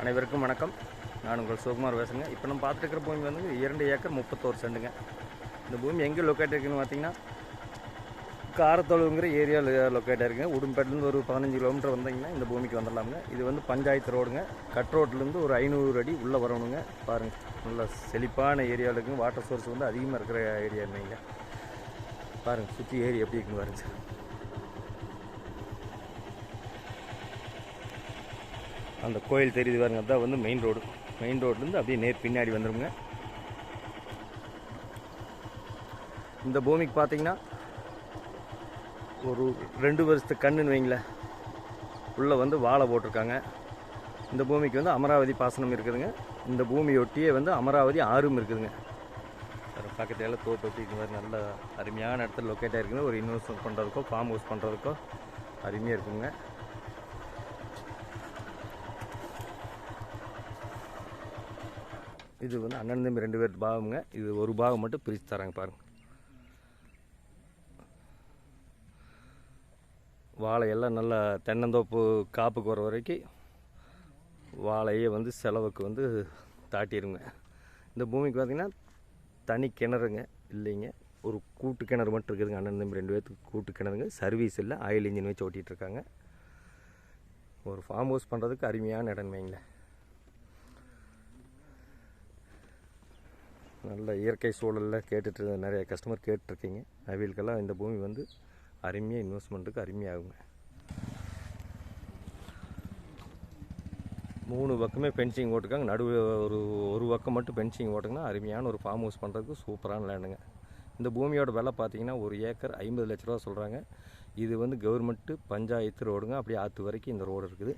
அனைவருக்கும் வணக்கம். நான் உங்கள் சிவகுமார் பேசுங்க. இப்போ நம்ம பார்த்துட்டு பூமி வந்து 2 ஏக்கர் 31 சென்ட்டுங்க. இந்த பூமி எங்கே லொக்கேட் இருக்குதுன்னு பார்த்தீங்கன்னா, காரத்தொழுங்கிற ஏரியாவில் லொக்கேட் இருக்குங்க. உடும்பேட்டிலேருந்து ஒரு 15 கிலோமீட்டர் வந்தீங்கன்னா இந்த பூமிக்கு வந்துடலாமுங்க. இது வந்து பஞ்சாயத்து ரோடுங்க. கட் ரோட்லேருந்து ஒரு 500 அடி உள்ளே வரணுங்க. பாருங்கள், நல்ல செழிப்பான ஏரியாவில் இருக்குங்க. வாட்டர் சோர்ஸ் வந்து அதிகமாக இருக்கிற ஏரியா இல்லைங்க. பாருங்கள், சுற்றி ஏரி எப்படி இருக்குன்னு பாருங்க சார். அந்த கோயில் தெரியுது பாருங்க, அதுதான் வந்து மெயின் ரோடு. மெயின் ரோட்லேருந்து அப்படியே நேர் பின்னாடி வந்துடுங்க. இந்த பூமிக்கு பார்த்தீங்கன்னா ஒரு 2 வருஷத்துக்கு கண்ணுன்னு வைங்களேன், உள்ளே வந்து வாழை போட்டிருக்காங்க. இந்த பூமிக்கு வந்து அமராவதி பாசனம் இருக்குதுங்க. இந்த பூமியொட்டியே வந்து அமராவதி ஆறும் இருக்குதுங்க. பக்கத்தில் தோப்பு எப்படி இந்த மாதிரி நல்ல அருமையான இடத்துல லொக்கேட் ஆகிருக்குங்க. ஒரு இன்வெஸ்ட்மெண்ட் பண்ணுறதுக்கோ ஃபார்ம் ஹவுஸ் பண்ணுறதுக்கோ அருமையாக இருக்குங்க. இது வந்து அண்ணன் தம்பி 2 பேர் பாகமுங்க. இது ஒரு பாகம் மட்டும் பிரித்து தராங்க பாருங்கள். வாழையெல்லாம் நல்லா தென்னந்தோப்பு காப்புக்கு வர வரைக்கும் வாழையே வந்து செலவுக்கு வந்து தாட்டிடுங்க. இந்த பூமிக்கு பார்த்திங்கன்னா தனி கிணறுங்க இல்லைங்க, ஒரு கூட்டு கிணறு மட்டும் இருக்குதுங்க. அண்ணன் தம்பி 2 பேர்த்துக்கு கூட்டு கிணறுங்க. சர்வீஸ் இல்லை, ஆயில் இன்ஜின் வச்சு ஓட்டிகிட்ருக்காங்க. ஒரு ஃபார்ம் ஹவுஸ் பண்ணுறதுக்கு அருமையான இடம் வைங்களேன். நல்ல இயற்கை சூழலில் கேட்டுட்டு நிறைய கஸ்டமர் கேட்டுருக்கீங்க. அவங்களுக்கெல்லாம் இந்த பூமி வந்து அருமையாக இன்வெஸ்ட்மெண்ட்டுக்கு அருமையாகுங்க. 3 பக்கமே ஃபென்சிங் ஓட்டுருக்காங்க. நடுவில் ஒரு பக்கம் மட்டும் ஃபென்சிங் ஓட்டுங்கன்னா அருமையான ஒரு ஃபார்ம் ஹவுஸ் பண்ணுறதுக்கு சூப்பரான லேண்டுங்க. இந்த பூமியோட விலை பார்த்தீங்கன்னா 1 ஏக்கர் 50 லட்ச ரூபா சொல்கிறாங்க. இது வந்து கவர்மெண்ட்டு பஞ்சாயத்து ரோடுங்க. அப்படியே ஆற்று வரைக்கும் இந்த ரோடு இருக்குது.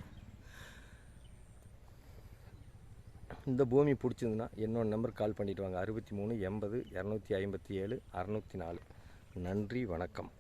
இந்த பூமி பிடிச்சிருந்துன்னா என்னோட நம்பர் கால் பண்ணிவிட்டு வாங்க. 63 80 257 604. நன்றி, வணக்கம்.